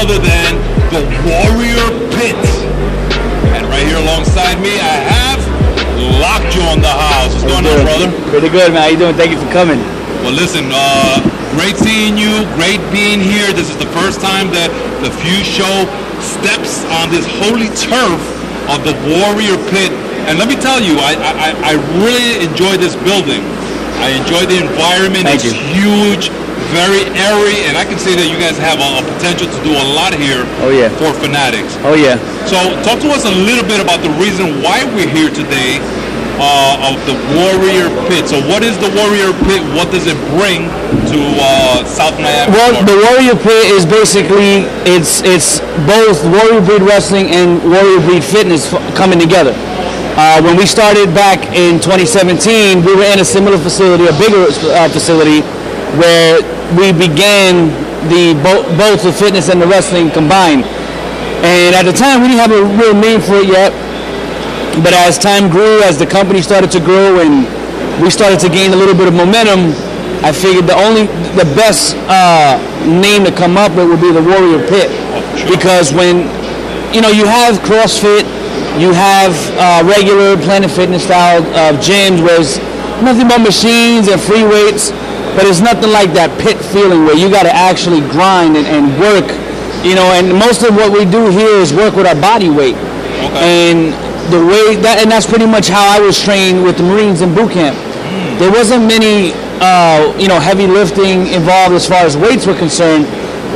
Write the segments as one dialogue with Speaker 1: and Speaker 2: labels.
Speaker 1: other than the Warrior Pit. And right here alongside me, I have LOCKJAW in the house. What's going on, brother?
Speaker 2: Pretty good, man. How you doing? Thank you for coming.
Speaker 1: Well, listen, great seeing you. Great being here. This is the first time that the Fuse Show steps on this holy turf of the Warrior Pit. And let me tell you, I really enjoy this building. I enjoy the environment.
Speaker 2: Thank you.
Speaker 1: It's huge, very airy, and I can say that you guys have a potential to do a lot here for Fanatics.
Speaker 2: Oh, yeah.
Speaker 1: So talk to us a little bit about the reason why we're here today of the Warrior Pit. So what is the Warrior Pit? What does it bring to South Miami?
Speaker 2: Well, the Warrior Pit is basically, it's both Warrior Breed Wrestling and Warrior Breed Fitness coming together. When we started back in 2017, we were in a similar facility, a bigger facility, where we began both the fitness and the wrestling combined. And at the time, we didn't have a real name for it yet. But as time grew, as the company started to grow and we started to gain a little bit of momentum, I figured the best name to come up with would be the Warrior Pit. Because when, you have CrossFit, you have regular Planet Fitness style gyms where it's nothing but machines and free weights, but it's nothing like that pit feeling where you got to actually grind and work, and most of what we do here is work with our body weight.
Speaker 1: Okay.
Speaker 2: And that's pretty much how I was trained with the Marines in boot camp. There wasn't many, heavy lifting involved as far as weights were concerned.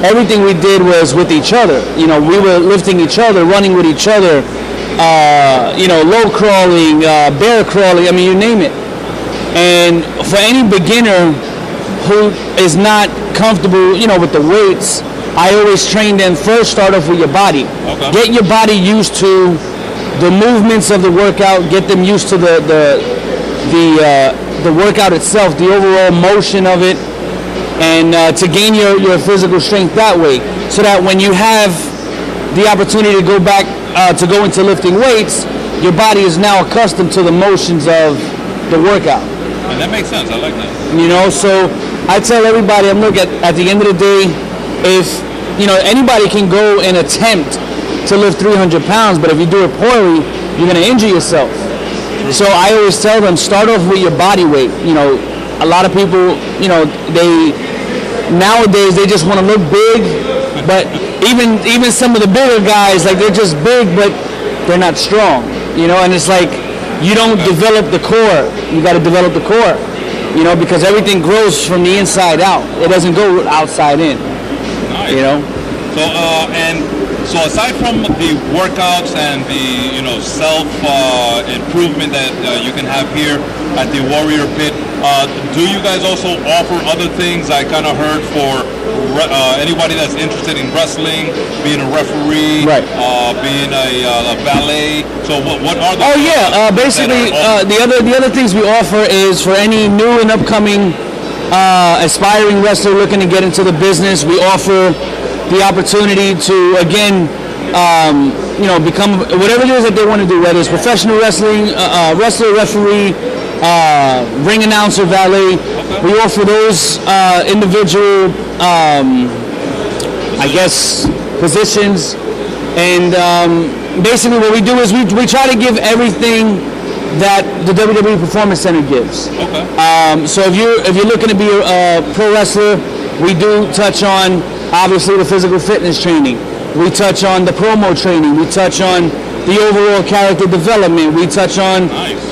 Speaker 2: Everything we did was with each other. We were lifting each other, running with each other, low crawling, bear crawling, you name it. And for any beginner who is not comfortable, with the weights, I always train them first, start off with your body.
Speaker 1: Okay.
Speaker 2: Get your body used to the movements of the workout, get them used to the workout itself, the overall motion of it, and to gain your physical strength that way, so that when you have the opportunity to go back to go into lifting weights, your body is now accustomed to the motions of the workout.
Speaker 1: And that makes sense. I like that.
Speaker 2: So I tell everybody, look, at the end of the day, if anybody can go and attempt to lift 300 pounds, but if you do it poorly, you're going to injure yourself. So I always tell them, start off with your body weight. A lot of people, nowadays they just want to look big, but even some of the bigger guys, like, they're just big, but they're not strong, and it's like, you don't develop the core. You got to develop the core, because everything grows from the inside out. It doesn't go outside in.
Speaker 1: Nice. So aside from the workouts and the self improvement that you can have here at the Warrior Pit, do you guys also offer other things? I kind of heard for anybody that's interested in wrestling, being a referee,
Speaker 2: right.
Speaker 1: Being a valet. So what are the?
Speaker 2: Basically the other things we offer is for any new and upcoming aspiring wrestler looking to get into the business. We offer the opportunity to, again, become whatever it is that they want to do, whether it's professional wrestling, wrestler, referee, ring announcer, valet. Okay. We offer those individual, positions. And basically what we do is we try to give everything that the WWE Performance Center gives.
Speaker 1: Okay.
Speaker 2: So if you're looking to be a pro wrestler, we do touch on, obviously, the physical fitness training. We touch on the promo training. We touch on the overall character development. We touch on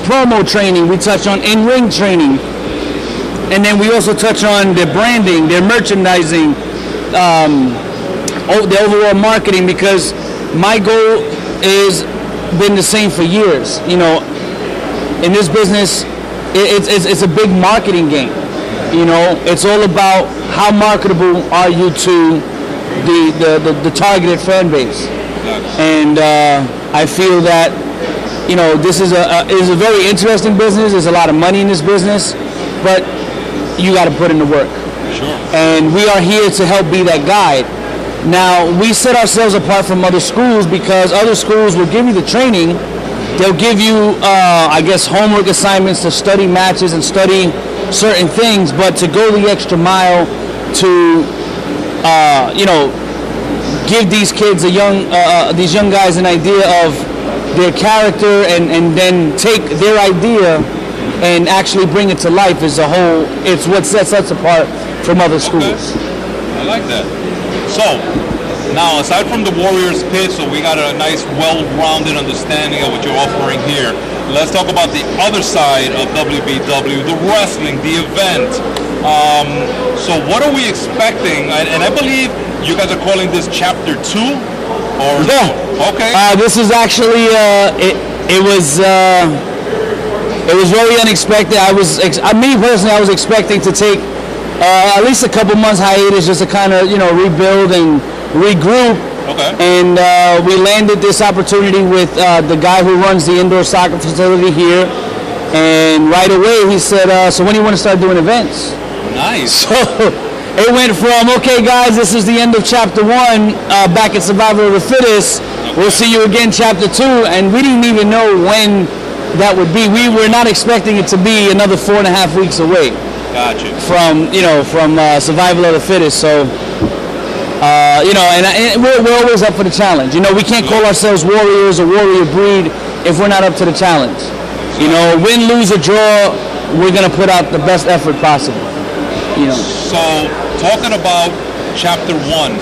Speaker 2: promo training. We touch on in-ring training. And then we also touch on their branding, their merchandising, the overall marketing, because my goal is been the same for years. In this business, it's a big marketing game. It's all about how marketable are you to the targeted fan base. And I feel that this is a very interesting business. There's a lot of money in this business, but you got to put in the work.
Speaker 1: Sure.
Speaker 2: And we are here to help be that guide. Now, we set ourselves apart from other schools because other schools will give you the training. They'll give you, homework assignments to study matches and study certain things, but to go the extra mile to, give these kids these young guys an idea of their character, and then take their idea and actually bring it to life as a whole. It's what sets us apart from other schools.
Speaker 1: I like that. So, now aside from the Warriors Pit, so we got a nice well-rounded understanding of what you're offering here. Let's talk about the other side of WBW, the wrestling, the event. So what are we expecting? And I believe you guys are calling this Chapter 2? Or
Speaker 2: Yeah.
Speaker 1: Okay.
Speaker 2: This is actually, it was very unexpected. Me personally, I was expecting to take at least a couple months hiatus just to kind of, rebuild and regroup.
Speaker 1: Okay.
Speaker 2: And we landed this opportunity with the guy who runs the indoor soccer facility here. And right away he said, so when do you want to start doing events?
Speaker 1: Nice.
Speaker 2: So it went from, okay guys, this is the end of Chapter 1 back at Survival of the Fittest. We'll see you again Chapter 2. And we didn't even know when that would be. We were not expecting it to be another 4.5 weeks away.
Speaker 1: Gotcha.
Speaker 2: From Survival of the Fittest. So and we're always up for the challenge. We can't call ourselves warriors or warrior breed if we're not up to the challenge. Win, lose, or draw, we're gonna put out the best effort possible.
Speaker 1: So, talking about Chapter 1,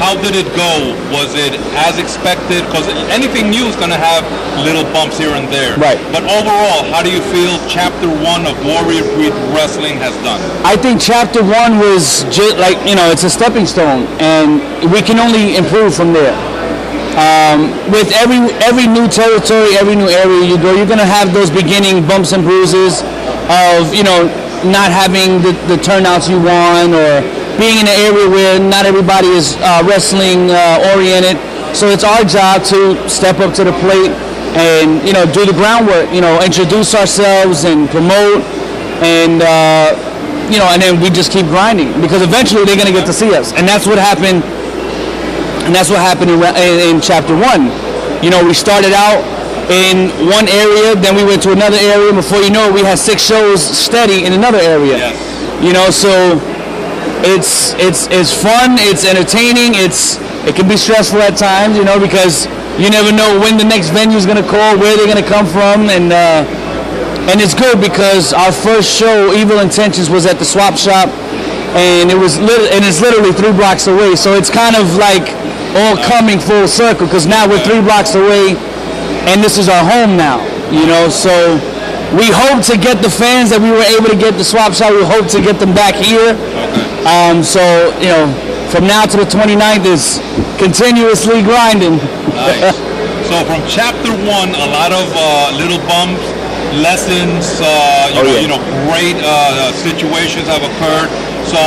Speaker 1: how did it go? Was it as expected? Because anything new is gonna have little bumps here and there.
Speaker 2: Right.
Speaker 1: But overall, how do you feel Chapter 1 of Warrior Breed Wrestling has done?
Speaker 2: I think Chapter 1 was just like, it's a stepping stone, and we can only improve from there. With every new territory, every new area you go, you're going to have those beginning bumps and bruises of, not having the turnouts you want, or being in an area where not everybody is wrestling oriented. So it's our job to step up to the plate and, do the groundwork, introduce ourselves and promote, and, and then we just keep grinding, because eventually they're going to get to see us. And that's what happened. And that's what happened in Chapter 1. We started out in one area, then we went to another area. Before you know it, we had 6 shows steady in another area.
Speaker 1: Yes.
Speaker 2: So it's fun, it's entertaining, it can be stressful at times, because you never know when the next venue is going to call, where they're going to come from, and it's good because our first show, Evil Intentions, was at the Swap Shop, and it's literally 3 blocks away. So it's kind of like all coming full circle, because now we're 3 blocks away, and this is our home now. So we hope to get the fans that we were able to get the Swap Shop. We hope to get them back here. So from now to the 29th is continuously grinding.
Speaker 1: Nice. So from Chapter 1, a lot of little bumps, lessons, great situations have occurred. So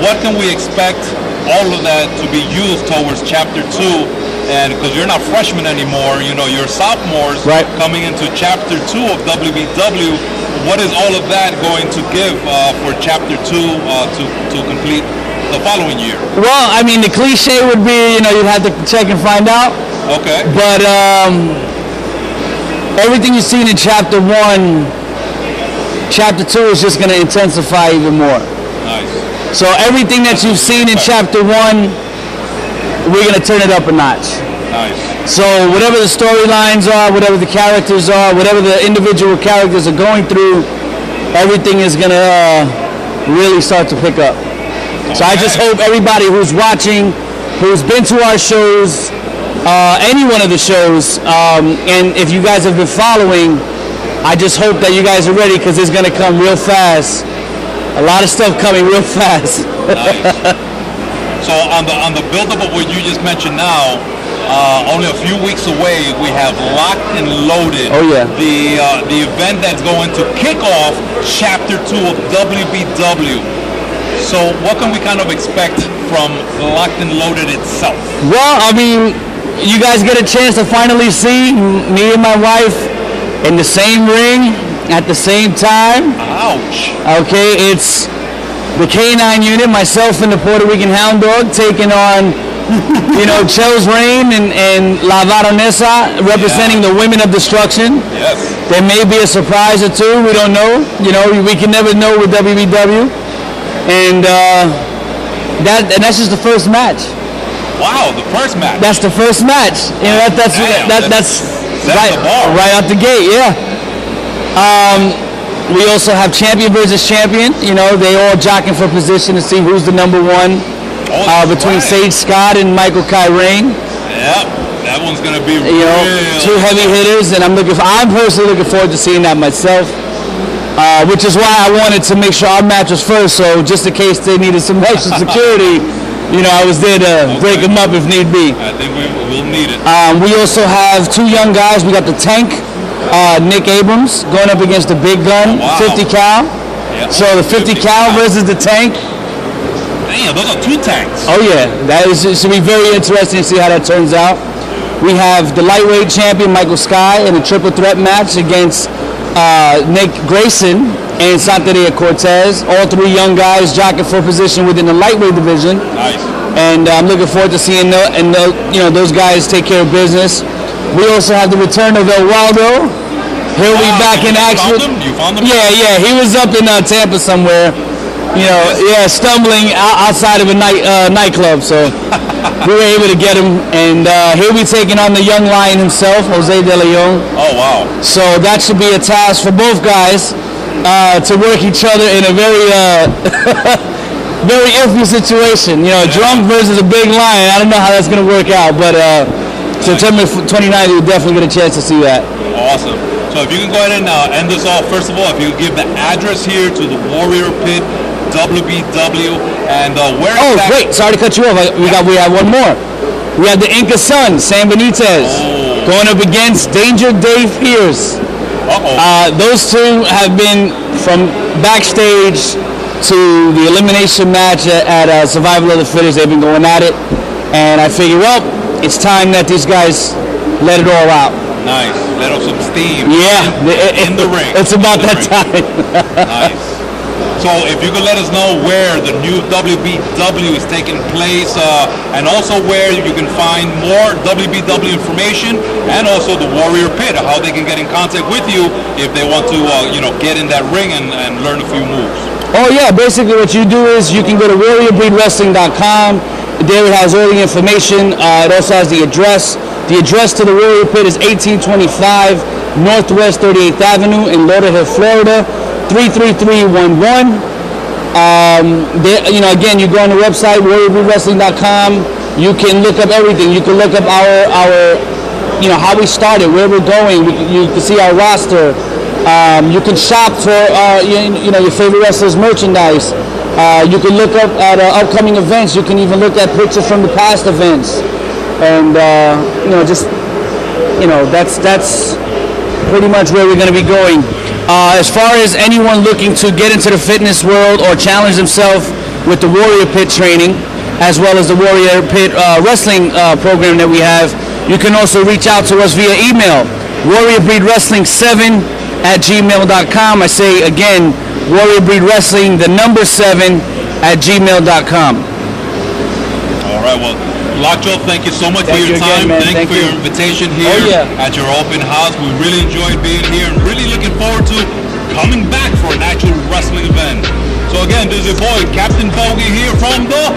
Speaker 1: what can we expect all of that to be used towards Chapter 2? And because you're not freshmen anymore, you're sophomores,
Speaker 2: right,
Speaker 1: coming into Chapter 2 of WBW. What is all of that going to give for Chapter 2 to complete the following year?
Speaker 2: Well, I mean, the cliche would be, you'd have to check and find out.
Speaker 1: Okay.
Speaker 2: But everything you've seen in Chapter 1, Chapter 2 is just going to intensify even more.
Speaker 1: Nice. So
Speaker 2: everything that you've seen in Chapter 1, we're going to turn it up a notch.
Speaker 1: Nice.
Speaker 2: So whatever the storylines are, whatever the characters are, whatever the individual characters are going through, everything is going to really start to pick up. So I just hope everybody who's watching, who's been to our shows, any one of the shows, and if you guys have been following, I just hope that you guys are ready, because it's going to come real fast. A lot of stuff coming real fast.
Speaker 1: Nice. So on the build-up of what you just mentioned now, only a few weeks away, we have Locked and Loaded.
Speaker 2: Oh yeah.
Speaker 1: The event that's going to kick off Chapter 2 of WBW. So what can we kind of expect from Locked and Loaded itself?
Speaker 2: Well, I mean, you guys get a chance to finally see me and my wife in the same ring at the same time.
Speaker 1: Ouch.
Speaker 2: Okay, it's the K9 unit, myself and the Puerto Rican Hound Dog, taking on, Chel's Reign and La Baronesa, representing the Women of Destruction.
Speaker 1: Yes.
Speaker 2: There may be a surprise or two. We don't know. We can never know with WBW. And that's just the first match.
Speaker 1: Wow, the first match.
Speaker 2: That's the first match. You know, that's right out the gate. Yeah. We also have champion versus champion. You know, they all jockeying for position to see who's the number one between Sage Scott and Michael Kyrane.
Speaker 1: Yep, that one's gonna be
Speaker 2: two heavy hitters, and I'm personally looking forward to seeing that myself. Which is why I wanted to make sure our match was first, so just in case they needed some extra security, you know, I was there to break them up if need be.
Speaker 1: I think we'll need it.
Speaker 2: We also have two young guys. We got the Tank, Nick Abrams, going up against the big gun, 50 cal. Yep. So the 50 cal versus the Tank.
Speaker 1: Damn, those are two tanks.
Speaker 2: Oh yeah, should be very interesting to see how that turns out. We have the lightweight champion, Michael Sky, in a triple threat match against Nick Grayson and Santeria Cortez. All three young guys jockeying for position within the lightweight division.
Speaker 1: Nice.
Speaker 2: And I'm looking forward to seeing those guys take care of business. We also have the return of El Waldo. He'll be back in action.
Speaker 1: You found him?
Speaker 2: Yeah. He was up in Tampa somewhere. You know, stumbling outside of a nightclub. So we were able to get him, and he'll be taking on the young lion himself, Jose De Leon.
Speaker 1: Oh wow!
Speaker 2: So that should be a task for both guys to work each other in a very very iffy situation. You know, drunk versus a big lion. I don't know how that's going to work out, but September 29th, you'll definitely get a chance to see that.
Speaker 1: Awesome. So if you can go ahead and end this off, first of all, if you could give the address here to the Warrior Pit, WBW, and where.
Speaker 2: Oh, wait! Sorry to cut you off. We have one more. We have the Inca Son, Sam Benitez, going up against Danger Dave Pierce. Those two have been from backstage to the elimination match at Survival of the Fittest. They've been going at it, and I figure, well, it's time that these guys let it all out.
Speaker 1: Nice. Let off some steam.
Speaker 2: Yeah.
Speaker 1: In the ring.
Speaker 2: It's about that time.
Speaker 1: Nice. So if you could let us know where the new WBW is taking place, and also where you can find more WBW information, and also the Warrior Pit, how they can get in contact with you if they want to, get in that ring and learn a few moves. Oh yeah, basically what you do is you can go to warriorbreedwrestling.com. There it has all the information. It also has the address. The address to the Warrior Pit is 1825 Northwest 38th Avenue in Lauderdale, Florida, 33311. Again, you go on the website, warriorbreedwrestling.com. You can look up everything. You can look up our how we started, where we're going. You can see our roster. You can shop for your favorite wrestlers' merchandise. You can look up at upcoming events. You can even look at pictures from the past events, and that's pretty much where we're going to be going. As far as anyone looking to get into the fitness world or challenge themselves with the Warrior Pit training, as well as the Warrior Pit wrestling program that we have, you can also reach out to us via email, warriorbreedwrestling7@gmail.com. I say again, warriorbreedwrestling, the number 7@gmail.com. All right, well, LOCKJAW, thank you so much for your time. Again, thank you for your invitation here at your open house. We really enjoyed being here and really looking forward to coming back for an actual wrestling event. So again, this is your boy, Captain Bogy, here from the